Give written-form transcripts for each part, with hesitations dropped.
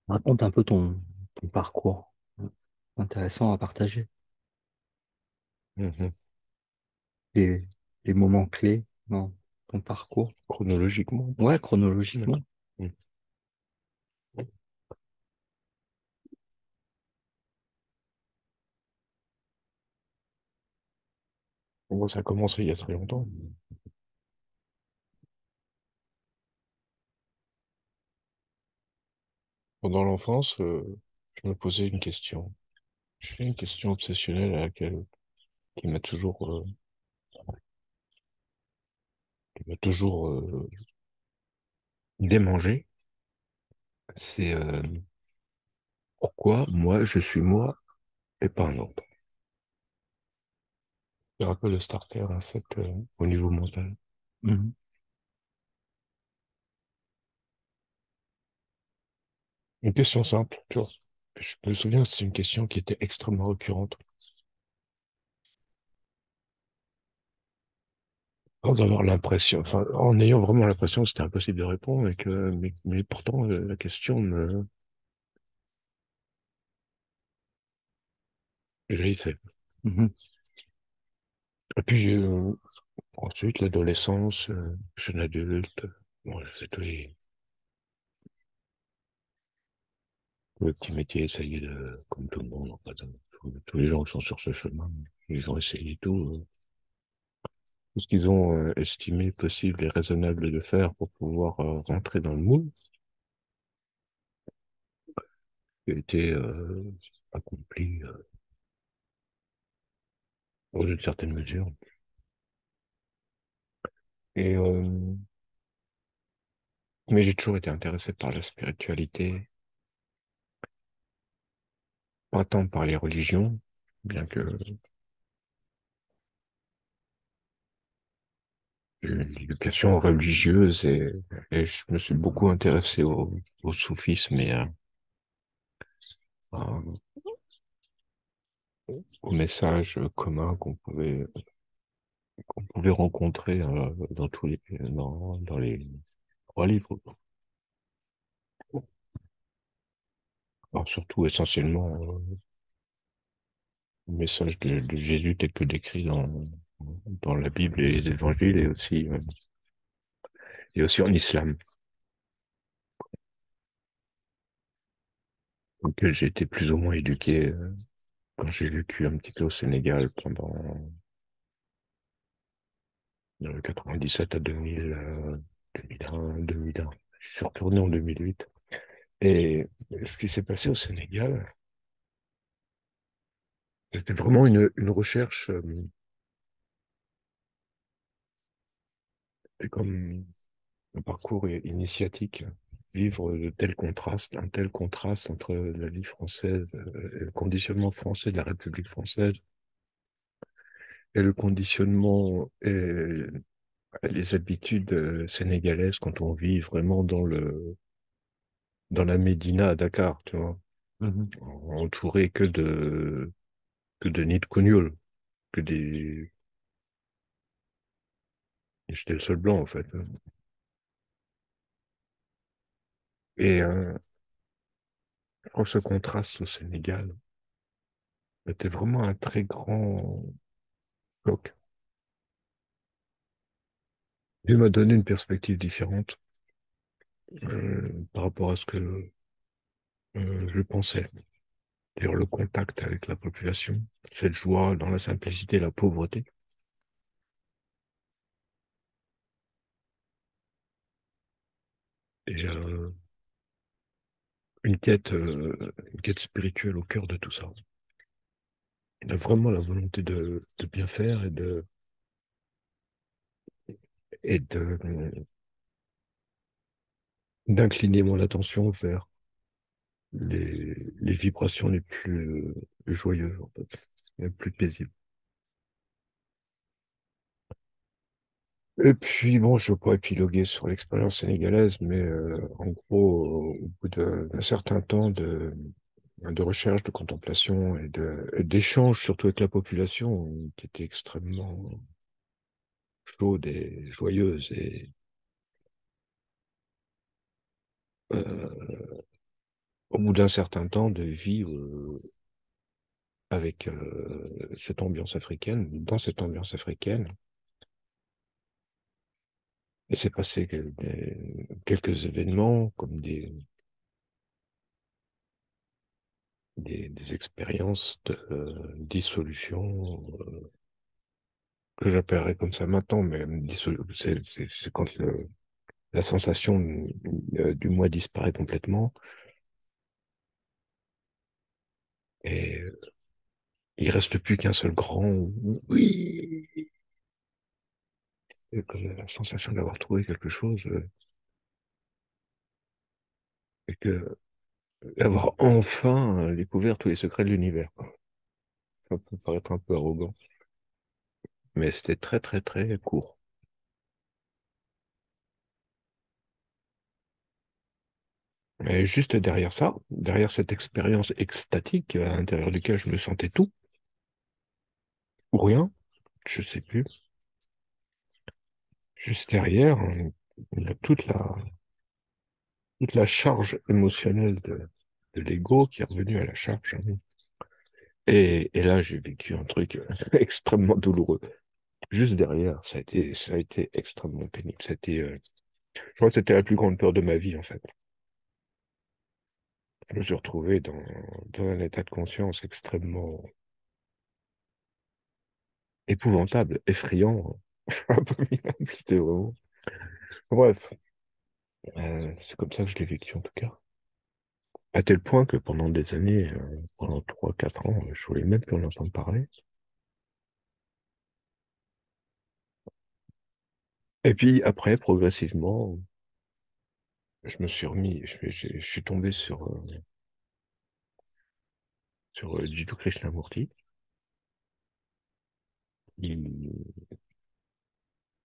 Raconte un peu ton parcours. Intéressant à partager. Mhm. Les, les moments clés dans ton parcours. Chronologiquement. Ouais, chronologiquement. D'accord. Mhm. Bon, ça a commencé il y a très longtemps. Pendant l'enfance, je me posais une question. J'ai une question obsessionnelle à laquelle qui m'a toujours, démangé. C'est pourquoi moi je suis moi et pas un autre. C'est un peu le starter en fait au niveau mental. Mhm. Une question simple, tu vois. Je me souviens, c'est une question qui était extrêmement récurrente. D'avoir l'impression, enfin, en ayant vraiment l'impression que c'était impossible de répondre, mais pourtant, la question me jaillissait. Mhm. Et puis, ensuite, l'adolescence, jeune adulte, bon, j'ai fait tous les petits métiers, essayé de, comme tout le monde, en fait, tous les gens qui sont sur ce chemin, ils ont essayé tout ce qu'ils ont estimé possible et raisonnable de faire pour pouvoir rentrer dans le moule, qui a été accompli dans une certaine mesure. Et, mais j'ai toujours été intéressé par la spiritualité, pas tant par les religions, bien que j'ai eu une éducation religieuse et je me suis beaucoup intéressé au soufisme et à- aux messages communs qu'on pouvait rencontrer dans les trois livres. Alors, surtout essentiellement le message de Jésus tel que décrit dans la Bible et les évangiles et aussi en islam, auquel j'ai été plus ou moins éduqué quand j'ai vécu un petit peu au Sénégal pendant de 97 à 2000, 2001, 2001. Je suis retourné en 2008. Et ce qui s'est passé au Sénégal, c'était vraiment une recherche, comme un parcours initiatique. Vivre de tels contrastes, un tel contraste entre la vie française, et le conditionnement français de la République française et le conditionnement et les habitudes sénégalaises quand on vit vraiment dans la Médina à Dakar, tu vois, Mhm. entouré que de nids de cognole, que des... J'étais le seul blanc, en fait. Et je crois que ce contraste au Sénégal était vraiment un très grand choc. Il m'a donné une perspective différente par rapport à ce que je pensais. C'est-à-dire le contact avec la population, cette joie dans la simplicité et la pauvreté. Et une quête spirituelle au cœur de tout ça. Il a vraiment la volonté de bien faire et d'incliner mon attention vers les vibrations les plus joyeuses, en fait, les plus paisibles. Et puis, bon, je ne veux pas épiloguer sur l'expérience sénégalaise, mais en gros, au bout d'un certain temps de recherche, de contemplation et d'échange, surtout avec la population, qui était extrêmement chaude et joyeuse et au bout d'un certain temps de vie avec cette ambiance africaine, dans cette ambiance africaine, il s'est passé quelques événements comme des expériences de dissolution, que j'appellerais comme ça maintenant, mais c'est quand la sensation du moi disparaît complètement et il reste plus qu'un seul grand oui, et que la sensation d'avoir trouvé quelque chose et que d'avoir enfin découvert tous les secrets de l'univers, quoi. Ça peut paraître un peu arrogant, mais c'était très très très court. Et juste derrière ça, derrière cette expérience extatique à l'intérieur duquel je me sentais tout, ou rien, je sais plus, juste derrière, il y a toute la charge émotionnelle de l'ego qui est revenue à la charge. Et là, j'ai vécu un truc extrêmement douloureux. Juste derrière, ça a été extrêmement pénible. Je crois que c'était la plus grande peur de ma vie, en fait. Je me suis retrouvé dans un état de conscience extrêmement épouvantable, effrayant, abominable. C'était vraiment. Bref, c'est comme ça que je l'ai vécu, en tout cas. À tel point que pendant des années, pendant 3, 4 ans, je voulais même plus en entendre parler. Et puis après, progressivement, je me suis remis, je suis tombé sur Jiddu Krishnamurti, qui,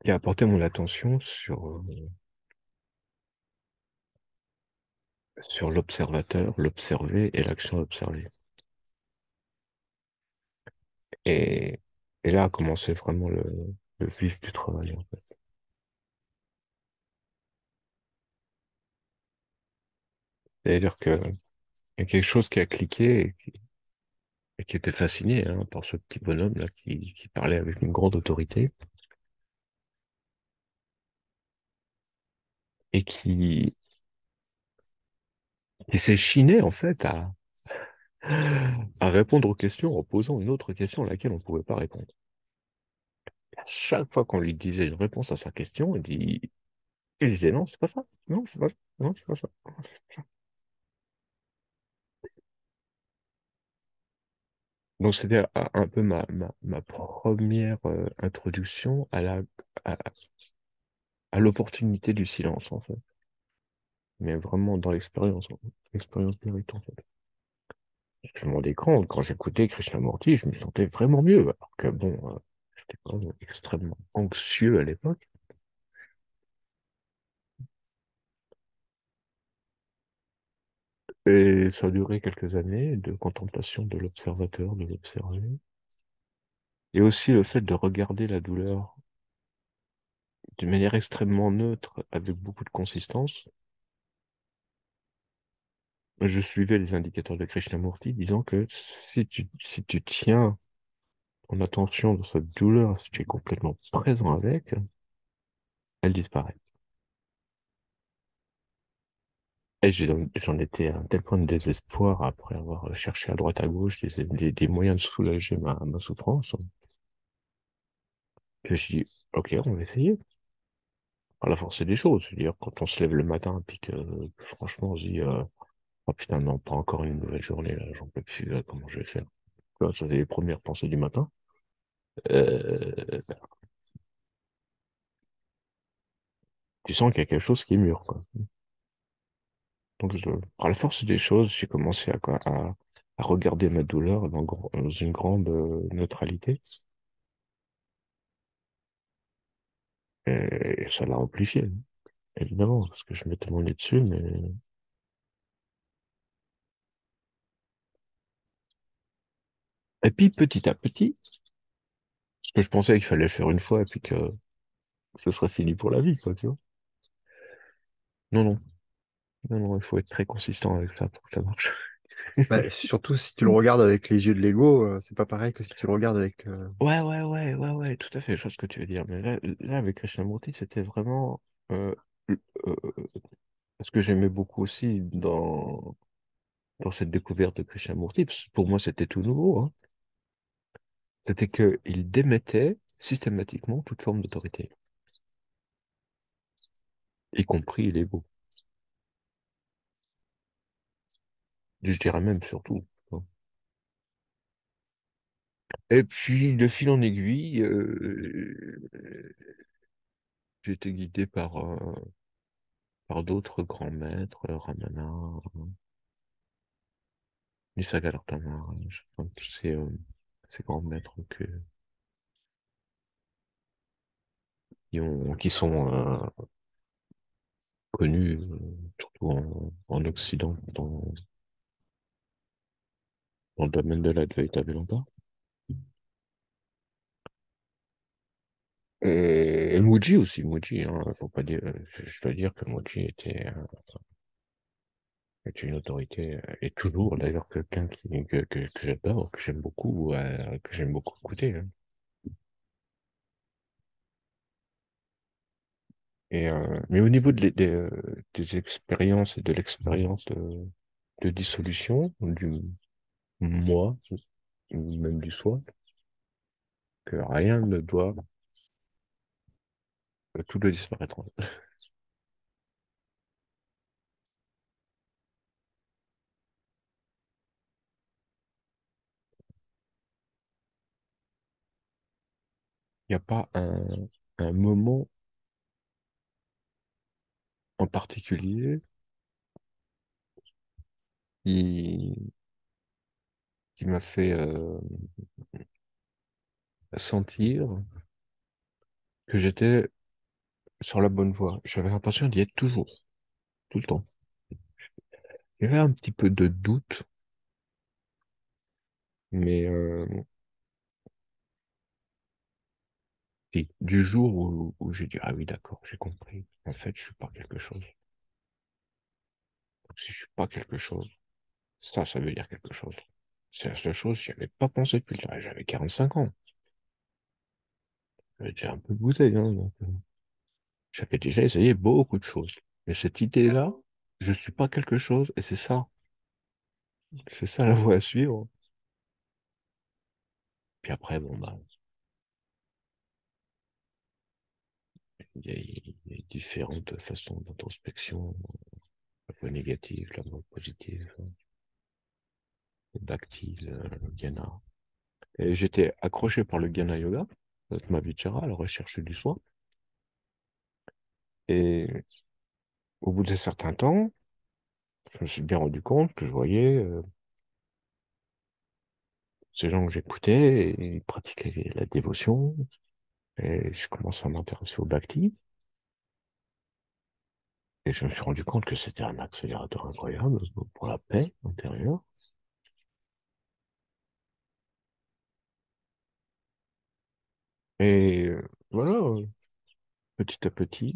qui a apporté mon attention sur l'observateur, l'observé et l'action observée. Et, et là a commencé vraiment le vif du travail, en fait. C'est-à-dire que il y a quelque chose qui a cliqué et qui était fasciné hein, par ce petit bonhomme là qui parlait avec une grande autorité et qui s'est chiné en fait à répondre aux questions en posant une autre question à laquelle on ne pouvait pas répondre. À chaque fois qu'on lui disait une réponse à sa question, il disait non, c'est pas ça, non, c'est pas ça, non, c'est pas ça. Donc c'était un peu ma première introduction à, à l'opportunité du silence en fait, mais vraiment dans l'expérience directe en fait. Je me rendais compte, quand j'écoutais Krishnamurti, je me sentais vraiment mieux, alors que bon, j'étais quand même extrêmement anxieux à l'époque. Et ça a duré quelques années de contemplation de l'observateur, de l'observer. Et aussi le fait de regarder la douleur d'une manière extrêmement neutre, avec beaucoup de consistance. Je suivais les indicateurs de Krishnamurti disant que si tu tiens ton attention dans cette douleur, si tu es complètement présent avec, elle disparaît. Et j'en étais à un tel point de désespoir après avoir cherché à droite à gauche des moyens de soulager ma souffrance, que je dis, ok, on va essayer. Par la force des choses, c'est-à-dire quand on se lève le matin, puis que franchement on se dit, oh putain, non, pas encore une nouvelle journée, là, j'en peux plus, là, comment je vais faire? Tu vois, ça, c'est les premières pensées du matin. Euh, Tu sens qu'il y a quelque chose qui est mûr, quoi. Donc, par la force des choses, j'ai commencé à regarder ma douleur dans une grande neutralité. Et ça l'a amplifié, évidemment, parce que je mettais mon nez dessus, mais... Et puis, petit à petit, parce que je pensais qu'il fallait le faire une fois et puis que ce serait fini pour la vie, quoi, tu vois. Non, non. Non, non, il faut être très consistant avec ça pour que ça marche. Bah, surtout si tu le regardes avec les yeux de l'ego, c'est pas pareil que si tu le regardes avec. Ouais, tout à fait, je vois ce que tu veux dire. Mais là avec Krishnamurti, c'était vraiment euh, euh, ce que j'aimais beaucoup aussi dans cette découverte de Krishnamurti, parce que pour moi c'était tout nouveau, hein, c'était qu'il démettait systématiquement toute forme d'autorité, y compris l'ego. Je dirais même surtout. Et puis, de fil en aiguille, j'ai été guidé par d'autres grands maîtres, Ramana, Nisargadatta, je pense que c'est ces grands maîtres qui sont connus, surtout en Occident, dans le domaine de l'Advaita Vedanta. Et Muji aussi, Muji, hein, faut pas dire, je dois dire que Muji est une autorité, et toujours d'ailleurs quelqu'un que j'adore, que j'aime beaucoup écouter, hein. Mais au niveau des expériences et de l'expérience de dissolution, du moi, ou même du soi, que rien ne doit, tout doit disparaître. Il n'y a pas un moment en particulier qui, qui m'a fait sentir que j'étais sur la bonne voie. J'avais l'impression d'y être toujours, tout le temps. Il y avait un petit peu de doute, mais si, du jour où j'ai dit, ah oui, d'accord, j'ai compris. En fait, je suis pas quelque chose. Donc, si je suis pas quelque chose, ça veut dire quelque chose. C'est la seule chose, j'y avais pas pensé depuis le temps. J'avais 45 ans. J'avais déjà un peu de bouteille, hein, donc, j'avais déjà essayé beaucoup de choses. Mais cette idée-là, je suis pas quelque chose, et c'est ça. C'est ça la voie à suivre. Puis après, bon, bah, il y a différentes façons d'introspection, la voie négative, la voie positive, le bhakti, le jnana. Et j'étais accroché par le jnana yoga, ma vichara, la recherche du soi. Et au bout d'un certain temps, je me suis bien rendu compte que je voyais ces gens que j'écoutais, et ils pratiquaient la dévotion, et je commençais à m'intéresser au bhakti, et je me suis rendu compte que c'était un accélérateur incroyable pour la paix intérieure. Et voilà, petit à petit,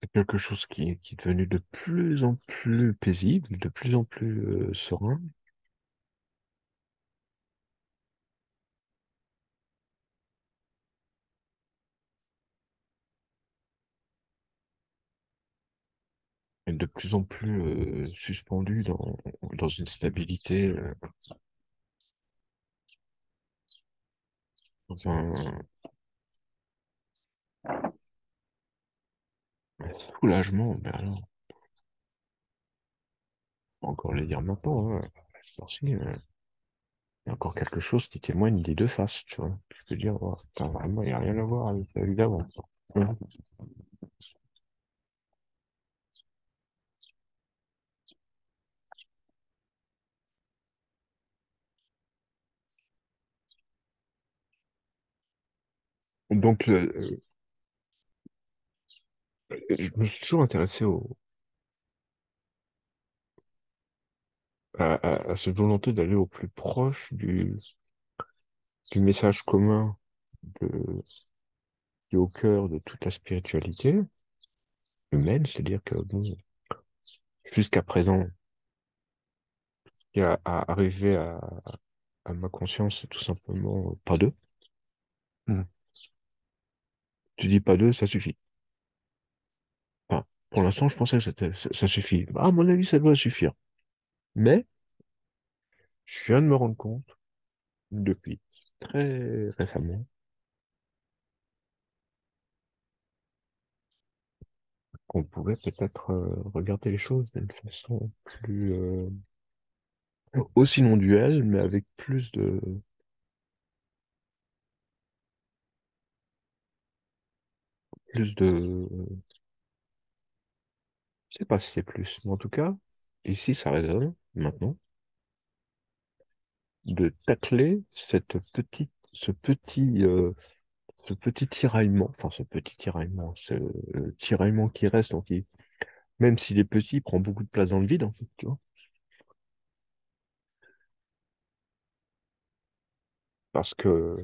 c'est quelque chose qui est devenu de plus en plus paisible, de plus en plus serein, et de plus en plus suspendu dans une stabilité, dans un soulagement. Ben alors, faut encore le dire maintenant, hein, sorcier, il y a encore quelque chose qui témoigne des deux faces, tu vois. Je peux dire, oh, putain, vraiment, il n'y a rien à voir avec la vie d'avant. Mhm. Donc, je me suis toujours intéressé à cette volonté d'aller au plus proche du message commun de, qui est au cœur de toute la spiritualité. humaine, c'est-à-dire que bon, jusqu'à présent, ce qui arrivé à ma conscience, c'est tout simplement pas deux. Mm. Tu dis pas deux, ça suffit. Enfin, pour l'instant, je pensais que ça suffit. À mon avis, ça doit suffire. Mais je viens de me rendre compte, depuis très récemment, qu'on pouvait peut-être regarder les choses d'une façon plus aussi non duelle, mais avec plus de, je sais pas si c'est plus, mais en tout cas, ici ça résonne maintenant de tacler ce petit tiraillement, enfin ce tiraillement qui reste, donc même s'il est petit, il prend beaucoup de place dans le vide en fait, tu vois, parce que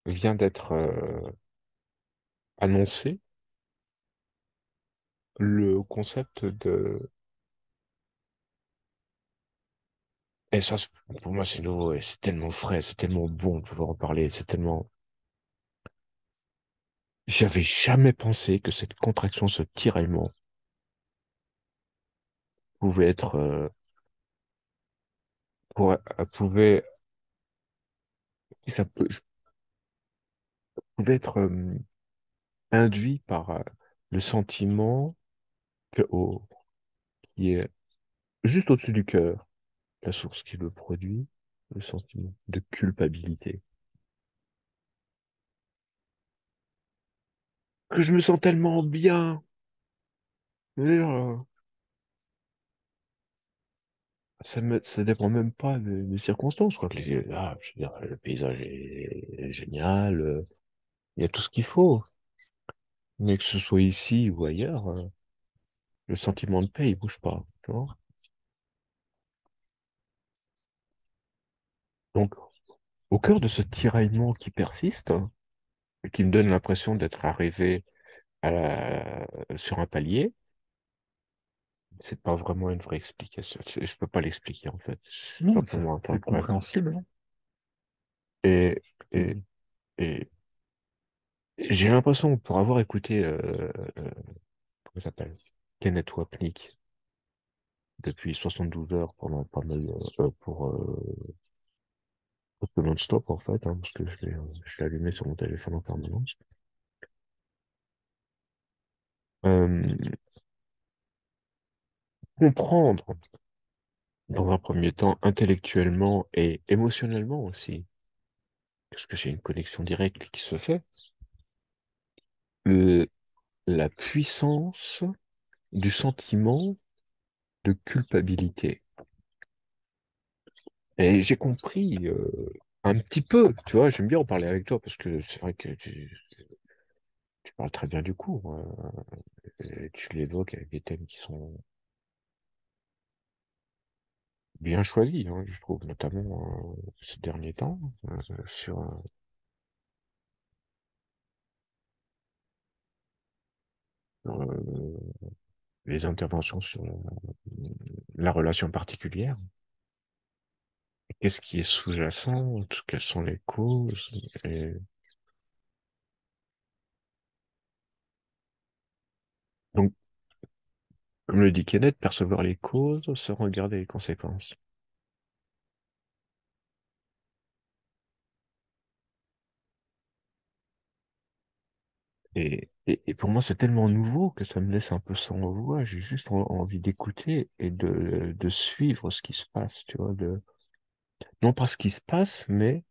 vient d'être annoncé le concept de. Et ça, pour moi, c'est nouveau et c'est tellement frais, c'est tellement bon de pouvoir en parler, c'est tellement. J'avais jamais pensé que cette contraction, ce tiraillement, pouvait être, pouvait, ça pouvait être induit par le sentiment qui est juste au-dessus du cœur, la source qui le produit, le sentiment de culpabilité. Que je me sens tellement bien. Ça dépend même pas des circonstances, quoi. Je veux dire, le paysage est génial, il y a tout ce qu'il faut. Mais que ce soit ici ou ailleurs, le sentiment de paix, il bouge pas, tu vois. Donc, au cœur de ce tiraillement qui persiste, et qui me donne l'impression d'être arrivé sur un palier, c'est pas vraiment une vraie explication. Je peux pas l'expliquer, en fait. C'est Non, pas mais pour ça moi c'est bref. compréhensible, hein. Et, et, Et- et j'ai l'impression, pour avoir écouté, comment ça s'appelle? Kenneth Wapnick depuis 72 heures pendant pas mal, pour, presque non-stop, en fait, hein, parce que je l'ai allumé sur mon téléphone en permanence. Euh, comprendre, dans un premier temps, intellectuellement et émotionnellement aussi, parce que c'est une connexion directe qui se fait, le- la puissance du sentiment de culpabilité. Et j'ai compris un petit peu, tu vois, j'aime bien en parler avec toi parce que c'est vrai que tu parles très bien du cours, et tu l'évoques avec des thèmes qui sont bien choisis, hein, je trouve, notamment ces derniers temps, sur les interventions sur la relation particulière. Qu'est-ce qui est sous-jacent? Quelles sont les causes? Et donc, comme le dit Kenneth, percevoir les causes sans regarder les conséquences. Et pour moi, c'est tellement nouveau que ça me laisse un peu sans voix. J'ai juste envie d'écouter et de suivre ce qui se passe, tu vois, non pas ce qui se passe, mais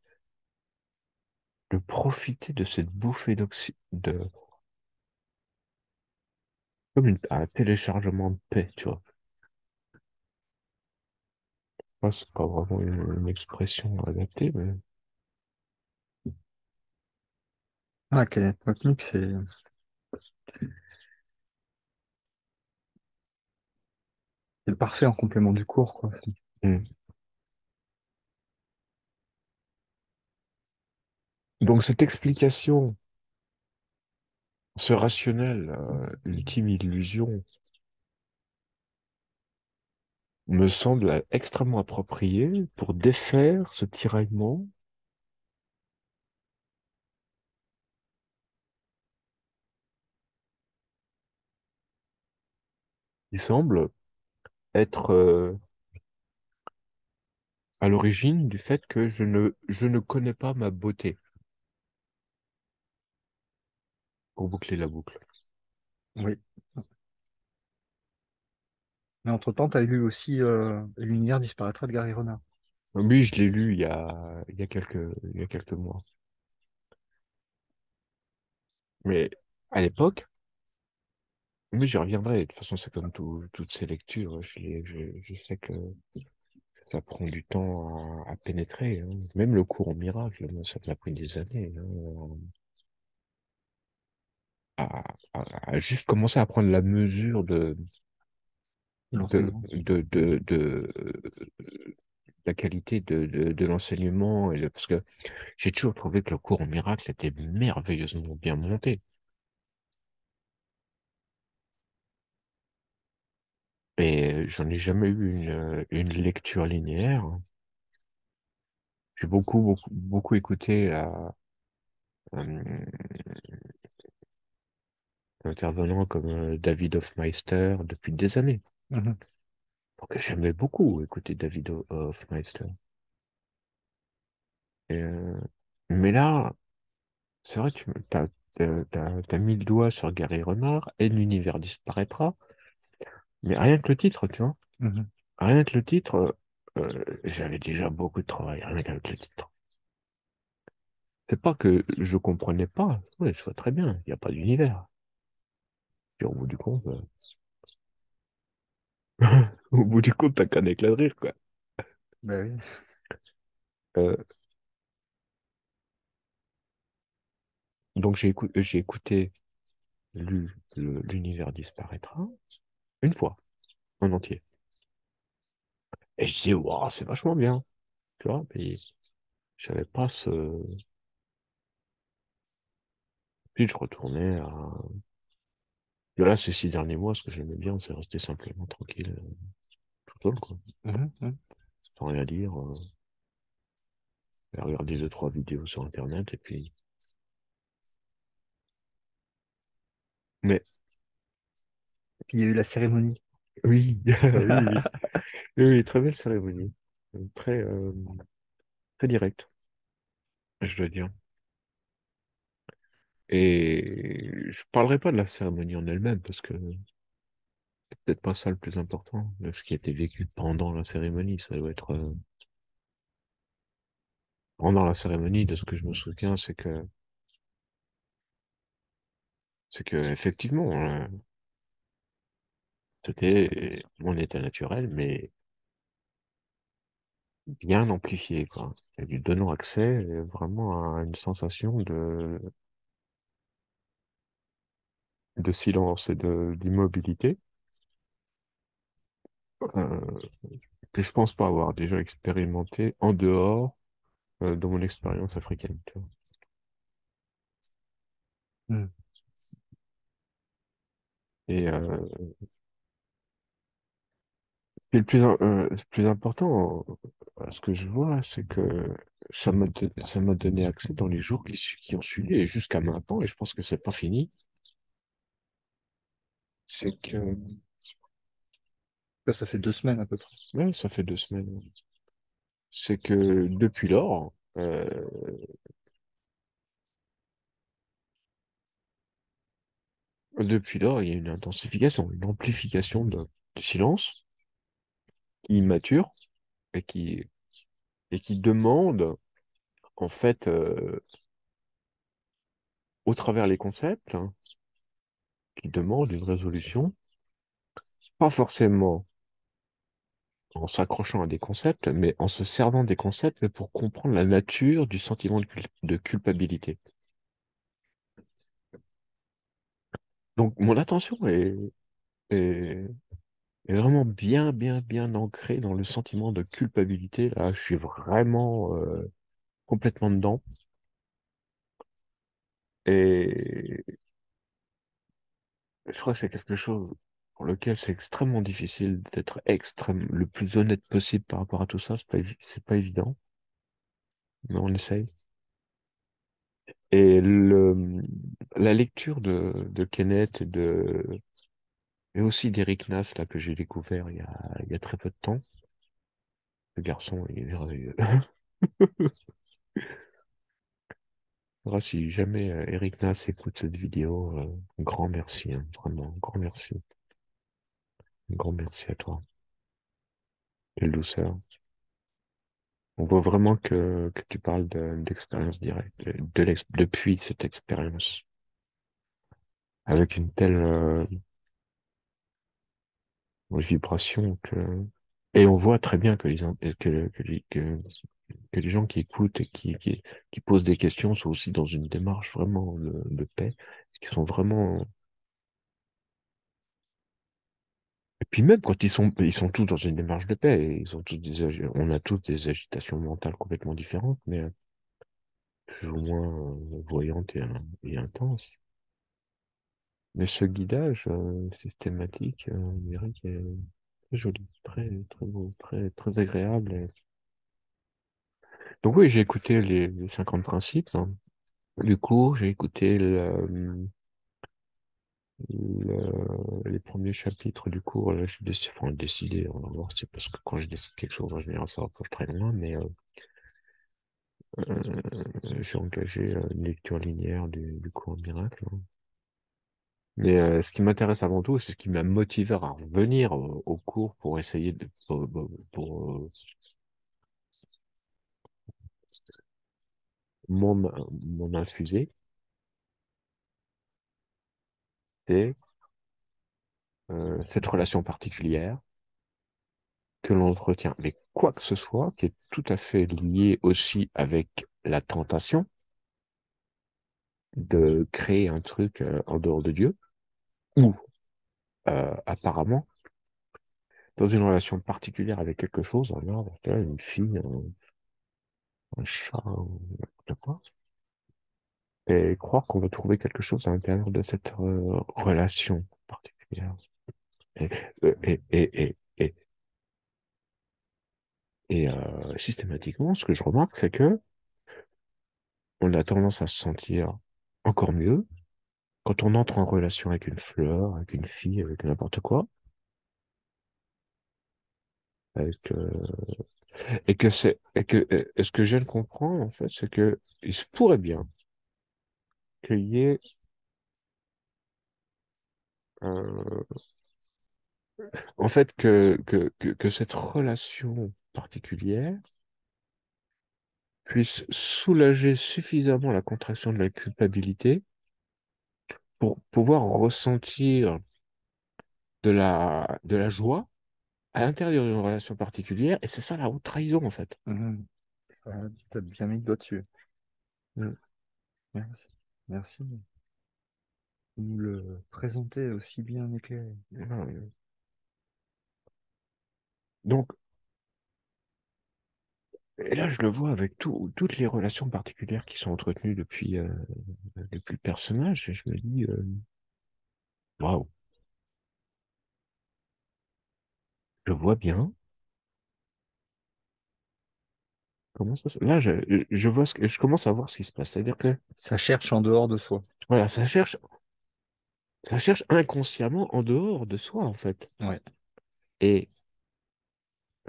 de profiter de cette bouffée comme un téléchargement de paix, tu vois. C'est pas vraiment une expression adaptée, mais Ah, Kenneth Wapnick, c'est parfait en complément du cours, quoi. hmm. Donc cette explication Ce rationnel, ultime illusion, me semble extrêmement approprié pour défaire ce tiraillement. Il semble être à l'origine du fait que je ne connais pas ma beauté, pour boucler la boucle. Oui. Mais entre-temps, tu as lu aussi L'univers disparaîtra de Gary Renard. Oui, je l'ai lu il y a quelques mois. Mais à l'époque, oui, j'y reviendrai. De toute façon, c'est comme toutes ces lectures. Je sais que ça prend du temps à pénétrer, hein. Même le cours en miracle, moi, ça m'a pris des années, hein, à juste commencer à prendre la mesure L'enseignement. de la qualité de l'enseignement. Parce que j'ai toujours trouvé que le cours en miracle était merveilleusement bien monté. Et j'en ai jamais eu une lecture linéaire. J'ai beaucoup écouté un intervenant comme David Hofmeister depuis des années. Mhm, Donc j'aimais beaucoup écouter David Hofmeister. Et, mais là, c'est vrai, t'as mis le doigt sur Gary Renard et l'univers disparaîtra. Mais rien que le titre, tu vois. mhm. Rien que le titre, j'avais déjà beaucoup de travail, rien qu'avec le titre. C'est pas que je comprenais pas. Ouais, je vois très bien, il n'y a pas d'univers. Puis au bout du compte, au bout du compte, t'as qu'un éclat de rire, quoi. Ben oui. Euh, donc j'ai écouté, lu l'univers disparaîtra une fois, en entier. Et je dis, waouh, c'est vachement bien, tu vois. Puis j'avais pas ce. Puis je retournais à. Et là, ces 6 derniers mois, ce que j'aimais bien, c'est rester simplement tranquille, tout seul, quoi. Mhm, mhm. Sans rien dire, regarder 2, 3 vidéos sur Internet, et puis. Mais Puis il y a eu la cérémonie. oui, oui, oui, oui, oui, très belle cérémonie. Très, très directe, je dois dire. Et je parlerai pas de la cérémonie en elle-même, parce que c'est peut-être pas ça le plus important, de ce qui a été vécu pendant la cérémonie. Ça doit être pendant la cérémonie, de ce que je me souviens, c'est que effectivement, c'était mon état naturel, mais bien amplifié, quoi. Et lui donnant accès vraiment à une sensation de silence et d'immobilité, euh, que je pense pas avoir déjà expérimenté en dehors de mon expérience africaine, tu vois. Mhm. Et le plus important, ce que je vois, c'est que ça m'a donné accès dans les jours qui ont suivi et jusqu'à maintenant, et je pense que c'est pas fini, c'est que, Ça fait 2 semaines à peu près. ouais, ça fait 2 semaines, c'est que depuis lors, il y a une intensification, une amplification du silence qui mature et et qui demande, en fait, au travers les concepts, hein, qui demande une résolution, pas forcément en s'accrochant à des concepts, mais en se servant des concepts, mais pour comprendre la nature du sentiment de culpabilité. Donc, mon attention est, est vraiment bien ancrée dans le sentiment de culpabilité. Là, je suis vraiment complètement dedans. Et Je crois que c'est quelque chose pour lequel c'est extrêmement difficile d'être le plus honnête possible par rapport à tout ça. C'est pas évident, mais on essaye. Et la lecture de Kenneth et aussi d'Eric Nas, là, que j'ai découvert il y a très peu de temps. Le garçon, il est merveilleux. Si jamais Eric Nas écoute cette vidéo, un grand merci, hein, vraiment, un grand merci. Un grand merci à toi. Quelle douceur. On voit vraiment que tu parles d'expérience directe, depuis cette expérience, avec une telle vibration et on voit très bien que les gens qui écoutent et qui posent des questions sont aussi dans une démarche vraiment de paix, qui sont vraiment. Et puis même quand ils sont tous dans une démarche de paix, et ils ont on a tous des agitations mentales complètement différentes, mais plus ou moins voyantes et intenses. Mais ce guidage systématique, on dirait qu'il est très joli, très, très beau, très agréable. Donc oui, j'ai écouté les 50 principes, hein. Du coup, j'ai écouté les premiers chapitres du cours. Là, j'ai décidé, enfin, décidé, on va voir, c'est parce que quand je décide quelque chose, en général, ça va pas très loin, mais j'ai engagé une lecture linéaire du cours miracle, hein. Mais ce qui m'intéresse avant tout, c'est ce qui m'a motivé à revenir au cours pour essayer pour m'en infuser, c'est cette relation particulière que l'on entretient avec quoi que ce soit, qui est tout à fait lié aussi avec la tentation de créer un truc en dehors de Dieu, ou apparemment dans une relation particulière avec quelque chose, un arbre, tu vois, une fille, un chat, ou n'importe quoi, et croire qu'on va trouver quelque chose à l'intérieur de cette relation particulière. Et, euh, et, et, et, et, systématiquement, ce que je remarque, c'est que on a tendance à se sentir encore mieux quand on entre en relation avec une fleur, avec une fille, avec n'importe quoi, avec, et ce que je viens de comprendre, en fait, c'est que il se pourrait bien qu'il y ait un- en fait, que cette relation particulière puisse soulager suffisamment la contraction de la culpabilité pour pouvoir ressentir de la joie à l'intérieur d'une relation particulière, et c'est ça la haute trahison, en fait. Mhm. T'as bien mis le doigt dessus. Mm. Merci. Merci de nous le présenter aussi bien éclairé. Voilà. Donc, et là, je le vois avec toutes les relations particulières qui sont entretenues depuis le personnage, et je me dis, waouh, je vois bien comment ça se... Là, je vois je commence à voir ce qui se passe. C'est-à-dire que, Ça cherche en dehors de soi. voilà, ça cherche inconsciemment en dehors de soi, en fait. Ouais. Et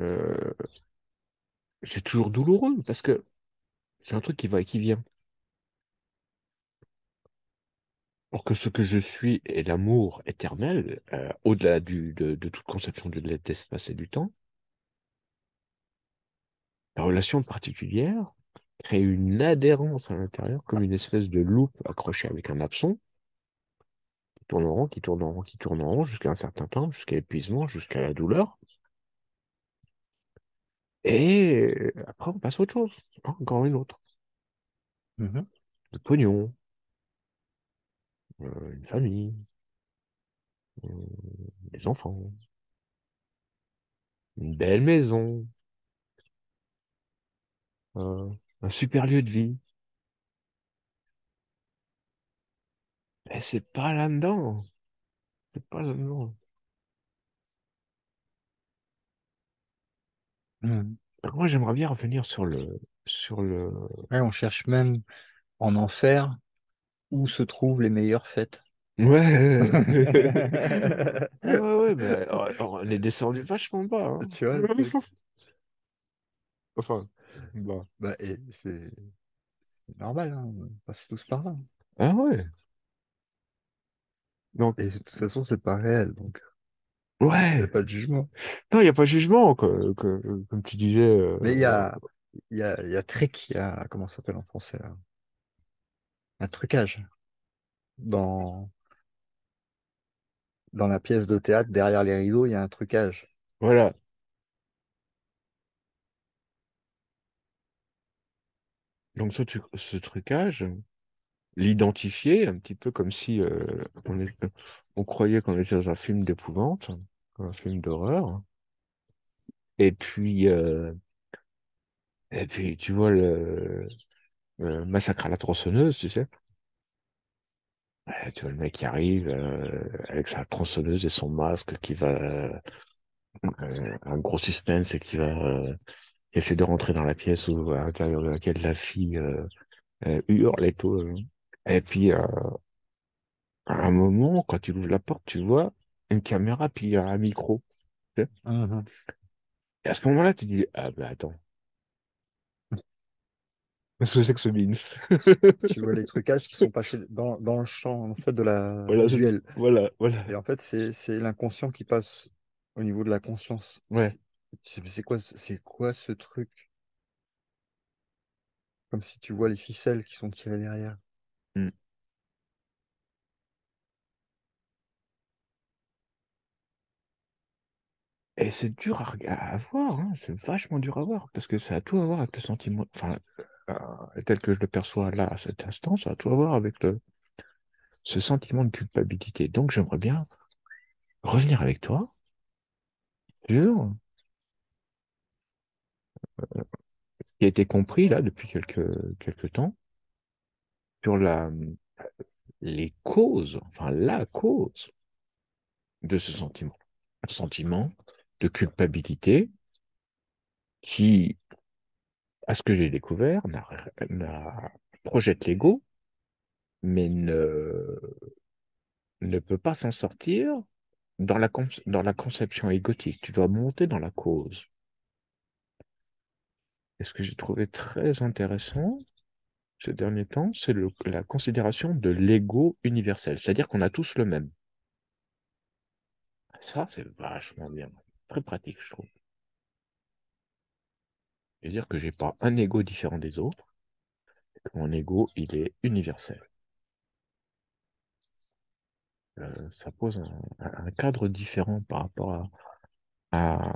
euh, c'est toujours douloureux, parce que c'est un truc qui va et qui vient. Pour que ce que je suis est l'amour éternel, au-delà de toute conception de l'espace et du temps, la relation particulière crée une adhérence à l'intérieur, comme une espèce de loupe accrochée avec un hameçon, qui tourne en rond, qui tourne en rond, qui tourne en rond, jusqu'à un certain temps, jusqu'à l'épuisement, jusqu'à la douleur. Et après, on passe à autre chose, hein, encore une autre. Mhm. Le pognon, une famille, euh, des enfants, une belle maison, euh, un super lieu de vie. Et c'est pas là-dedans. C'est pas le nom. Mhm. Donc moi, j'aimerais bien revenir sur le. Ouais, on cherche même en enfer où se trouvent les meilleures fêtes. Ouais. Ah ouais, ouais, mais on est descendu vachement bas, hein. Tu vois le truc? Enfin, bah. Bah, et c'est normal, hein, on passe tous par là. Ah ouais. Donc, Et de toute façon, c'est pas réel, donc il n'y a ouais. pas de jugement. Non, il n'y a pas de jugement, quoi, comme tu disais. Mais il y a trick, il y a, comment ça s'appelle en français, là? Un trucage. Dans, dans la pièce de théâtre, derrière les rideaux, il y a un trucage. Voilà. Donc, ce trucage, l'identifier, un petit peu comme si on croyait qu'on était dans un film d'épouvante, un film d'horreur. Et puis, euh, et puis, tu vois le massacre à la tronçonneuse, tu sais. Tu vois le mec qui arrive avec sa tronçonneuse et son masque qui va un gros suspense et qui essaie de rentrer dans la pièce à l'intérieur de laquelle la fille hurle et tout. Et puis à un moment, quand tu ouvres la porte, tu vois une caméra puis un micro. Tu sais. Mhm. Et à ce moment-là, tu dis ah ben attends, qu'est-ce que c'est que ce Beans? Tu vois les trucages qui sont passés dans le champ en fait, de la Voilà, visuelle. voilà, voilà. Et en fait, c'est l'inconscient qui passe au niveau de la conscience. Ouais. C'est quoi ce truc? Comme si tu vois les ficelles qui sont tirées derrière. Mm. Et c'est dur à voir, hein. C'est vachement dur à voir, parce que ça a tout à voir avec le sentiment, enfin, tel que je le perçois là, à cet instant, ça a tout à voir avec ce sentiment de culpabilité. Donc j'aimerais bien revenir avec toi sur ce qui a été compris là depuis quelques temps, sur les causes, enfin la cause de ce sentiment. Un sentiment de culpabilité qui, à ce que j'ai découvert, projette l'ego, mais ne peut pas s'en sortir dans la conception égotique. Tu dois monter dans la cause. Et ce que j'ai trouvé très intéressant ces derniers temps, c'est la considération de l'ego universel, c'est-à-dire qu'on a tous le même. Ça, c'est vachement bien, très pratique, je trouve. C'est-à-dire que j'ai pas un ego différent des autres, que mon ego, il est universel. Ça pose un cadre différent à,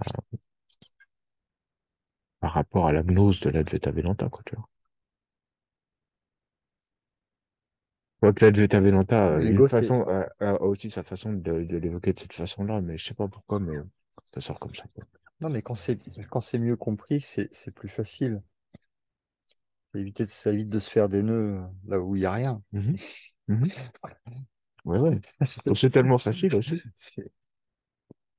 par rapport à la gnose de l'Advaita Vedanta, quoi, tu vois. Quoique l'Advaita Vedanta a une L'ego, c'est. façon, a aussi sa façon de l'évoquer de cette façon-là, mais je sais pas pourquoi, mais ça sort comme ça, quoi. Non, mais quand c'est mieux compris, c'est plus facile. Ça évite de se faire des nœuds là où il n'y a rien. Mhm. Mhm. Ouais, ouais. Donc, c'est tellement facile aussi. C'est-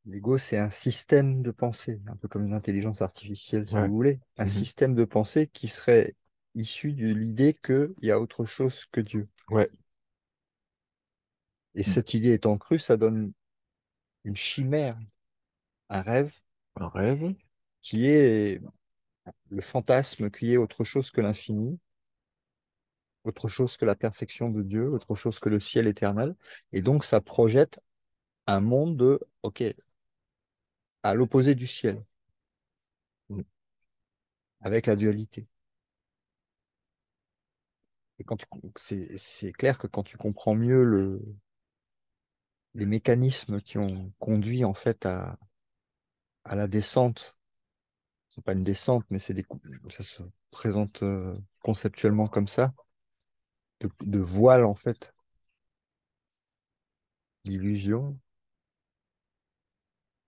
L'ego, c'est un système de pensée, un peu comme une intelligence artificielle, si Ouais. vous voulez. Un Mhm. système de pensée qui serait issu de l'idée qu'il y a autre chose que Dieu. Ouais. Et cette idée étant crue, ça donne une chimère, un rêve Un rêve. qui est le fantasme, qui est autre chose que l'infini, autre chose que la perfection de Dieu, autre chose que le ciel éternel. Et donc, ça projette un monde de, OK, à l'opposé du ciel, Mhm. avec la dualité. Et c'est clair que quand tu comprends mieux les mécanismes qui ont conduit en fait à la descente, c'est pas une descente, mais ça se présente conceptuellement comme ça, de voile en fait, l'illusion,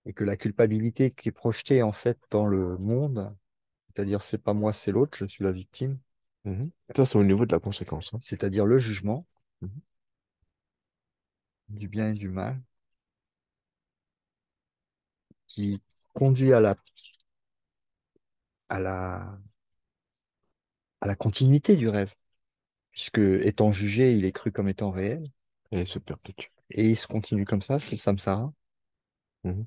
et que la culpabilité qui est projetée en fait dans le monde, c'est-à-dire c'est pas moi, c'est l'autre, je suis la victime, Mhm. Ça, c'est au niveau de la conséquence, hein. c'est-à-dire le jugement Mhm. du bien et du mal, qui conduit à la, à la continuité du rêve, puisque étant jugé, il est cru comme étant réel, Et se perpétue. et il se continue comme ça, c'est le samsara. Mhm.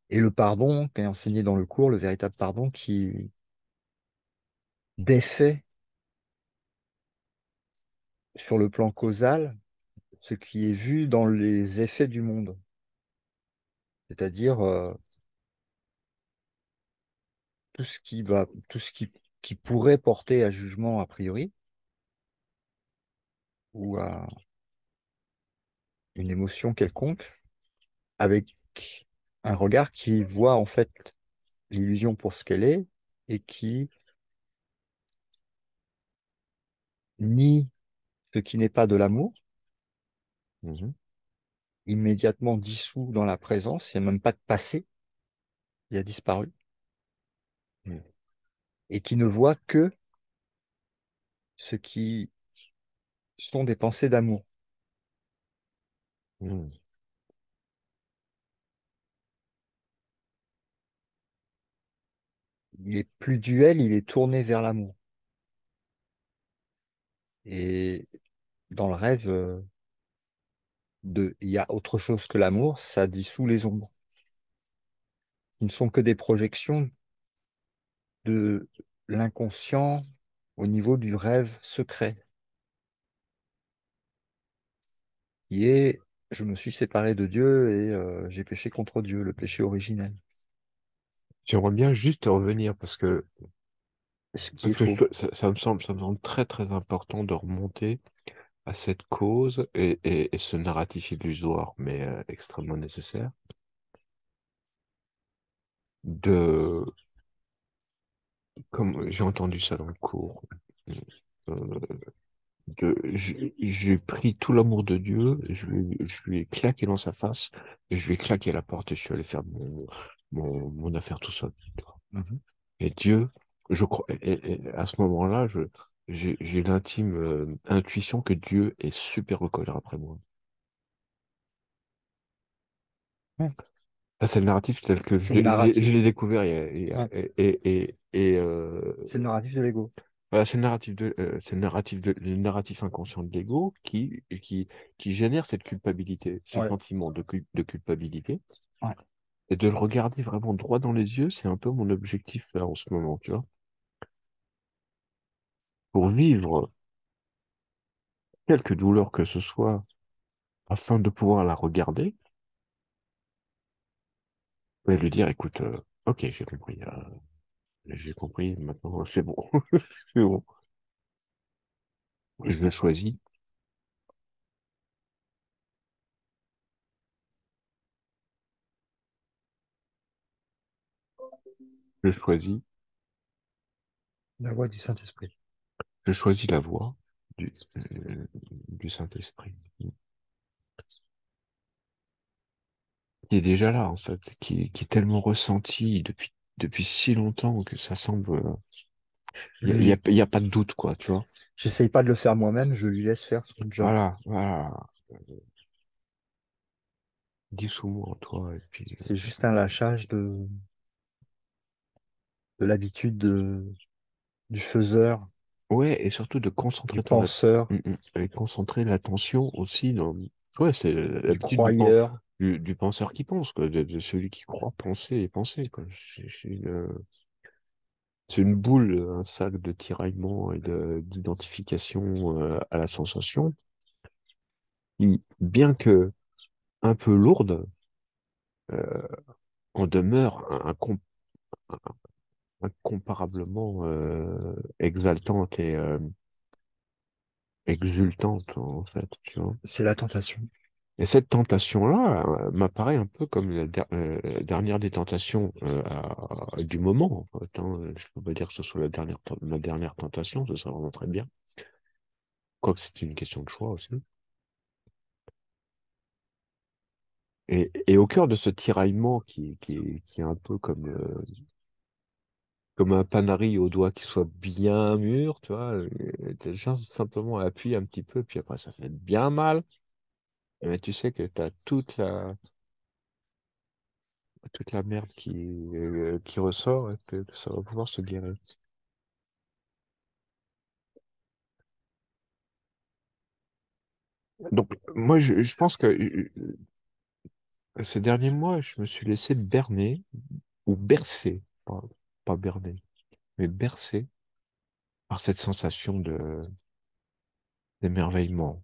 Et le pardon, qui est enseigné dans le cours, le véritable pardon qui défait sur le plan causal ce qui est vu dans les effets du monde, c'est-à-dire tout ce qui pourrait porter à jugement a priori ou à une émotion quelconque, avec un regard qui voit en fait l'illusion pour ce qu'elle est et qui nie ce qui n'est pas de l'amour, Mhm. immédiatement dissous dans la présence, il n'y a même pas de passé, il a disparu, Mhm. et qui ne voit que ce qui sont des pensées d'amour. Mhm. Il est plus duel, il est tourné vers l'amour. Et dans le rêve, il y a autre chose que l'amour, ça dissout les ombres. Ils ne sont que des projections de l'inconscient au niveau du rêve secret, qui est je me suis séparé de Dieu et j'ai péché contre Dieu, le péché originel. J'aimerais bien juste revenir Ce qui est parce que faux. ça me semble très très important de remonter à cette cause et ce narratif illusoire, mais extrêmement nécessaire, de, comme j'ai entendu ça dans le cours, euh, j'ai pris tout l'amour de Dieu, je lui ai claqué dans sa face, et je lui ai claqué la porte et je suis allé faire mon affaire tout seul. Mhm. Et Dieu, je crois, et à ce moment-là, j'ai l'intime intuition que Dieu est super recolère après moi. Ouais. Là, c'est le narratif tel que C'est le je narratif. l'ai découvert Ouais. C'est le narratif de l'ego. voilà, c'est le narratif inconscient de l'ego qui génère cette culpabilité, ce Ouais. sentiment de culpabilité. Ouais. Et de le regarder vraiment droit dans les yeux, c'est un peu mon objectif là en ce moment, tu vois. Pour vivre quelque douleur que ce soit, afin de pouvoir la regarder et lui dire, écoute, ok, j'ai compris, maintenant c'est bon, c'est bon. Je choisis, je choisis, La voix du Saint-Esprit. je choisis la voie du Saint-Esprit, qui est déjà là, en fait, qui est tellement ressenti depuis si longtemps que ça semble, Lui, il y a pas de doute, quoi, tu vois. j'essaye pas de le faire moi-même, je lui laisse faire son job. Voilà, voilà, dissous-moi en toi, et puis, C'est juste un lâchage de l'habitude du faiseur, ouais, et surtout de du concentrer penseur, et concentrer l'attention aussi ouais, c'est du l'habitude croyeur. du penseur qui pense, quoi, de celui qui croit penser et penser, quoi. C'est une boule, un sac de tiraillement et d'identification à la sensation, qui, bien que un peu lourde, euh, en demeure incomparablement exaltante et exultante, en fait, tu vois. C'est la tentation. Et cette tentation-là m'apparaît un peu comme dernière des tentations du moment, en fait, hein. Je peux pas dire que ce soit ma dernière tentation, ce serait vraiment très bien. Quoique c'est une question de choix aussi. Et au cœur de ce tiraillement qui est un peu comme un panari au doigt qui soit bien mûr, tu vois, t'as juste simplement à appuyer un petit peu, puis après ça fait bien mal. Mais tu sais que tu as toute la merde qui ressort et que ça va pouvoir se guérir. Donc, moi, je pense que ces derniers mois, je me suis laissé berner ou bercer, pas berner, mais bercer par cette sensation d'émerveillement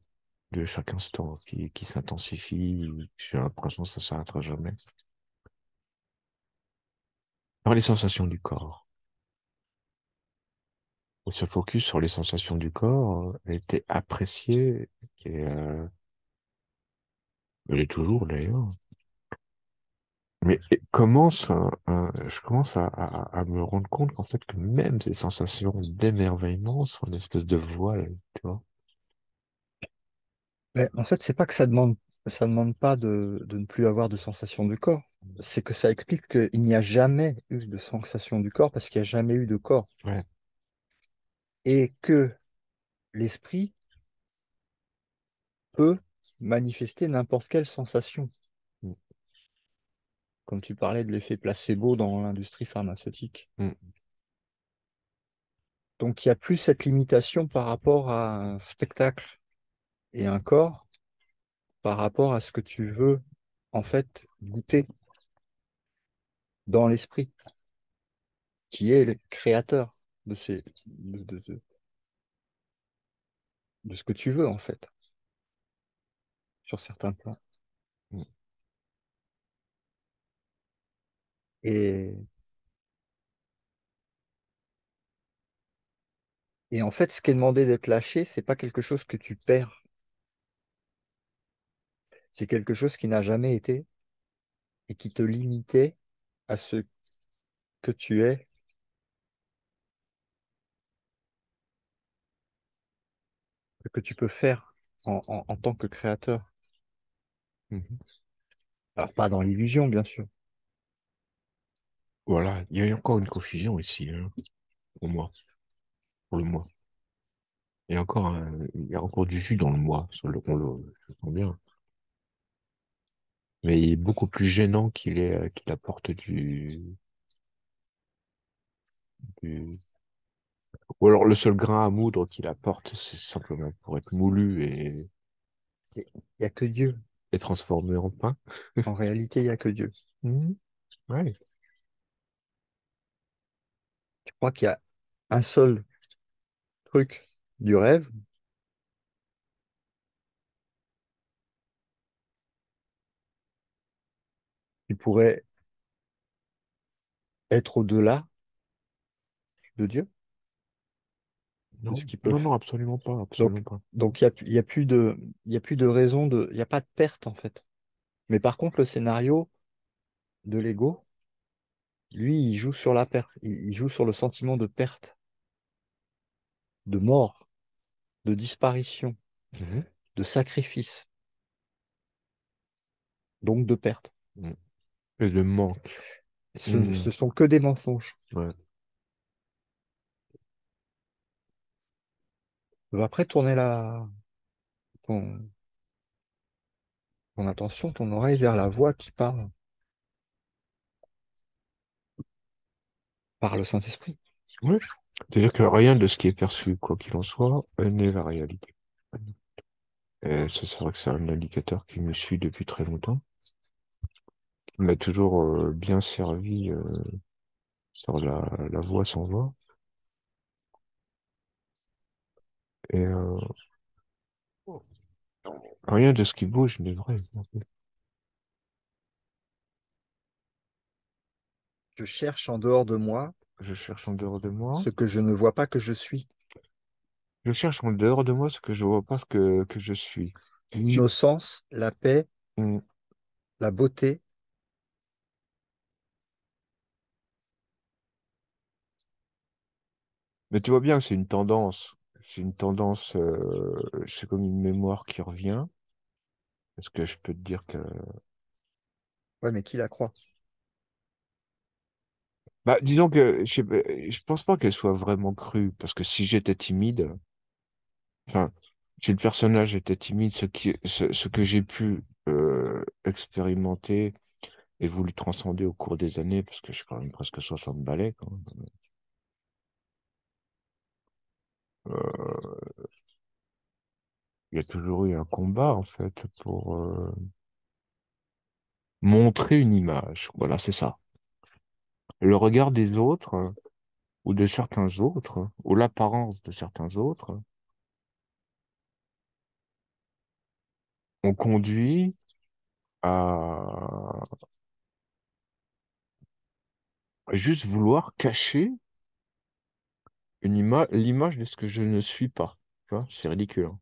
de chaque instant qui s'intensifie. J'ai l'impression que ça s'arrêtera jamais. Par les sensations du corps. Et ce focus sur les sensations du corps a été apprécié et il est toujours d'ailleurs. Mais je commence à me rendre compte qu'en fait que même ces sensations d'émerveillement sont une espèce de voile, tu vois. Mais en fait, c'est pas que ça demande pas de ne plus avoir de sensation du corps. C'est que ça explique qu'il n'y a jamais eu de sensation du corps parce qu'il n'y a jamais eu de corps. Ouais. Et que l'esprit peut manifester n'importe quelle sensation. Mm, Comme tu parlais de l'effet placebo dans l'industrie pharmaceutique. mm. Donc, il n'y a plus cette limitation par rapport à un spectacle et un corps, par rapport à ce que tu veux, en fait, goûter dans l'esprit, qui est le créateur de de ce que tu veux, en fait, sur certains plans. Mm. Et, et en fait, ce qui est demandé d'être lâché, c'est pas quelque chose que tu perds, c'est quelque chose qui n'a jamais été et qui te limitait à ce que tu es, ce que tu peux faire en tant que créateur. Mhm. Alors, pas dans l'illusion, bien sûr. Voilà, il y a encore une confusion ici, hein, pour moi, pour le moi. Il y a encore du jus dans le moi, je sens bien. Mais il est beaucoup plus gênant qu'il apporte du, ou alors le seul grain à moudre qu'il apporte, c'est simplement pour être moulu Il n'y a que Dieu. et transformé en pain. En réalité, il n'y a que Dieu. Mhm. Ouais. Je crois qu'il y a un seul truc du rêve qui pourrait être au-delà de Dieu, de ce Non, qu'il peut non, non, faire. absolument pas, Donc, absolument pas. donc il y a plus de raison de, il n'y a pas de perte en fait. Mais par contre, le scénario de l'ego, lui, il joue sur la perte. Il joue sur le sentiment de perte, de mort, de disparition, Mhm. de sacrifice, donc de perte. Mhm. Et le manque. Ce Mhm. sont que des mensonges. Ouais. Après, tourner ton, ton attention, ton oreille vers la voix qui parle par le Saint-Esprit. Ouais. C'est-à-dire que rien de ce qui est perçu, quoi qu'il en soit, n'est la réalité. Et ça, c'est vrai que c'est un indicateur qui me suit depuis très longtemps, qui m'a toujours bien servi sur la voie sans voix. Et rien de ce qui bouge n'est vrai. En fait. Je cherche en dehors de moi Je cherche en dehors de moi. ce que je ne vois pas que je suis. Je cherche en dehors de moi ce que je vois pas, que je suis. Oui. L'innocence, la paix, Mm. la beauté. Mais tu vois bien, c'est une tendance. C'est une tendance, c'est comme une mémoire qui revient. Parce que je peux te dire que Ouais, mais qui la croit? bah, disons que je pense pas qu'elle soit vraiment crue, parce que si j'étais timide, enfin, si le personnage était timide, ce que j'ai pu expérimenter et voulu transcender au cours des années, parce que j'ai quand même presque 60 balais, quand même. Euh, il y a toujours eu un combat, en fait, pour montrer une image. Voilà, c'est ça. Le regard des autres, ou de certains autres, ou l'apparence de certains autres, ont conduit à juste vouloir cacher l'image de ce que je ne suis pas. Tu vois, c'est ridicule, hein.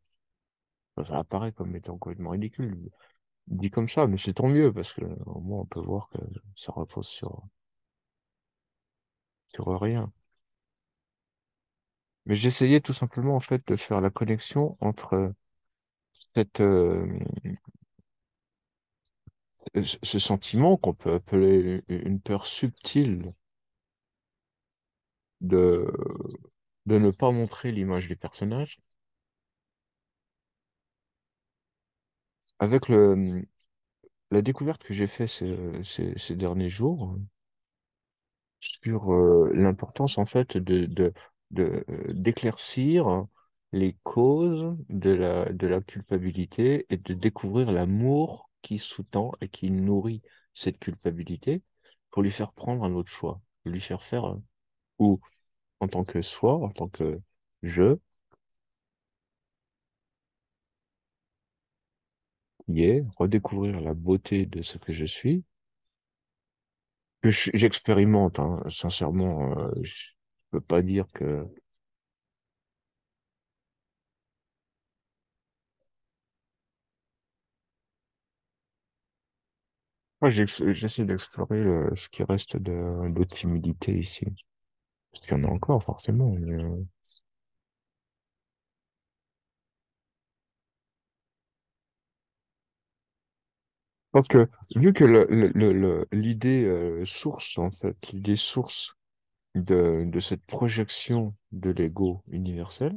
Ça apparaît comme étant complètement ridicule, dit comme ça, mais c'est tant mieux, parce que au moins on peut voir que ça repose sur rien. Mais j'essayais tout simplement, en fait, de faire la connexion entre cette, ce sentiment qu'on peut appeler une peur subtile de, de ne pas montrer l'image du personnage, avec la découverte que j'ai faite ces derniers jours sur l'importance, en fait, d'éclaircir les causes de la culpabilité et de découvrir l'amour qui sous-tend et qui nourrit cette culpabilité pour lui faire prendre un autre choix, lui faire faire, ou en tant que soi, en tant que je, qui est redécouvrir la beauté de ce que je suis, que j'expérimente, hein, sincèrement, je peux pas dire que moi, j'essaie d'explorer ce qui reste de timidité ici. Parce qu'il y en a encore, forcément. Mais, je pense que, vu que l'idée source, en fait, l'idée source de cette projection de l'ego universel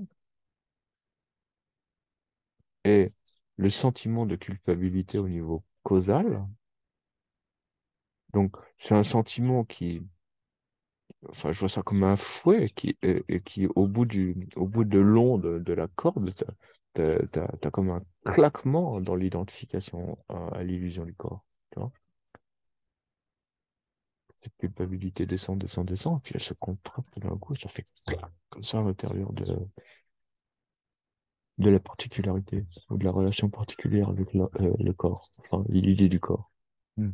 est le sentiment de culpabilité au niveau causal. Donc, c'est un sentiment qui, enfin, je vois ça comme un fouet et qui au bout de l'onde de la corde, t'as comme un claquement dans l'identification à l'illusion du corps. Tu vois? Cette culpabilité descend, descend, descend, puis elle se contracte d'un coup, ça fait clac, comme ça à l'intérieur de la particularité, ou de la relation particulière avec le corps, enfin, l'idée du corps. Hmm.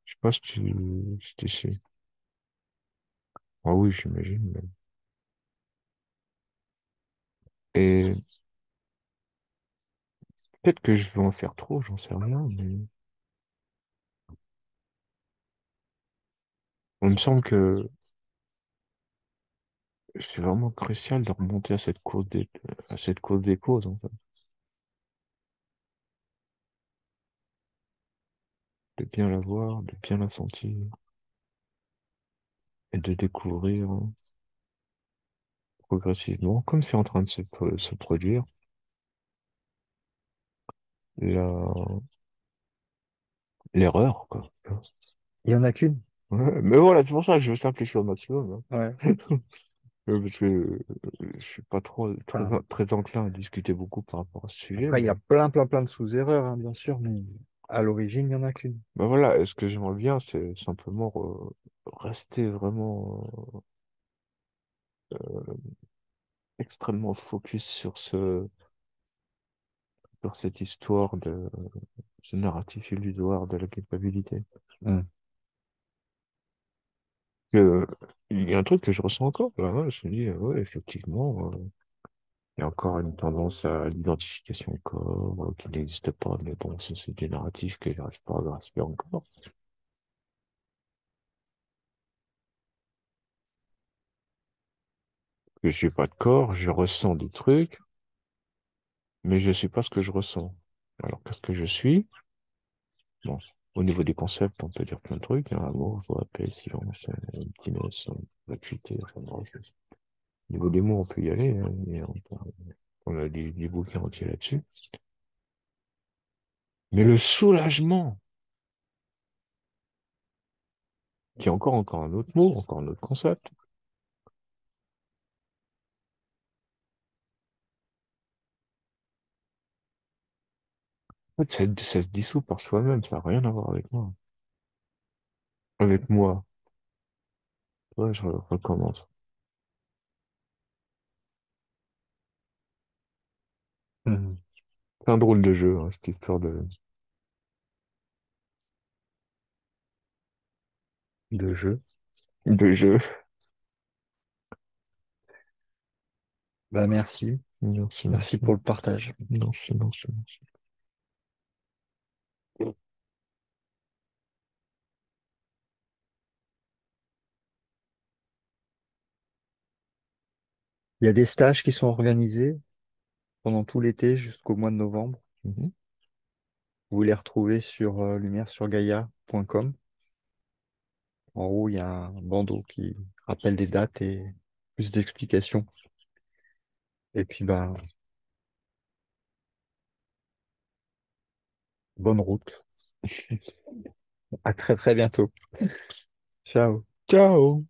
Je sais pas si tu sais. Ah oui, j'imagine. Et peut-être que je vais en faire trop, j'en sais rien, mais il me semble que c'est vraiment crucial de remonter à cette cause des causes, en fait. De bien la voir, de bien la sentir, et de découvrir progressivement, comme c'est en train de se produire, la, l'erreur, quoi. Il y en a qu'une. Ouais, mais voilà, c'est pour ça que je veux simplifier au maximum, Ouais. hein. Parce que je suis pas Enfin, très enclin à discuter beaucoup par rapport à ce sujet, après, il y mais a plein, plein, plein de sous-erreurs, hein, bien sûr, mais à l'origine, il y en a qu'une. ben voilà, et ce que j'aimerais bien, c'est simplement rester vraiment extrêmement focus sur cette histoire ce narratif illusoire de la culpabilité. Hmm. Euh, il y a un truc que je ressens encore, là, hein, je me dis, ouais, effectivement, il y a encore une tendance à l'identification au corps, qui n'existe pas, mais bon, ça, c'est des narratifs que j'arrive pas à grasper encore. Que je n'ai pas de corps, je ressens des trucs, mais je ne sais pas ce que je ressens. Alors, qu'est-ce que je suis? Bon, au niveau des concepts, on peut dire plein de trucs, hein, amour, joie, paix, silence, emptiness, vacuité, enfin bref. Au niveau des mots, on peut y aller, hein, et on a des bouquins entiers là-dessus. Mais le soulagement qui est encore un autre mot, encore un autre concept. En fait, ça se dissout par soi-même, ça n'a rien à voir avec moi. Avec moi, ouais, je recommence. Mhm. C'est un drôle de jeu, hein, cette histoire de jeu. De jeu. Bah, merci. Merci, Merci merci. pour le partage. Merci, merci, merci. Il y a des stages qui sont organisés pendant tout l'été jusqu'au mois de novembre. Mhm. Vous les retrouvez sur lumièresurgaia.com. En haut, il y a un bandeau qui rappelle des dates et plus d'explications. Et puis, bah, bonne route. À très très bientôt. Ciao. Ciao!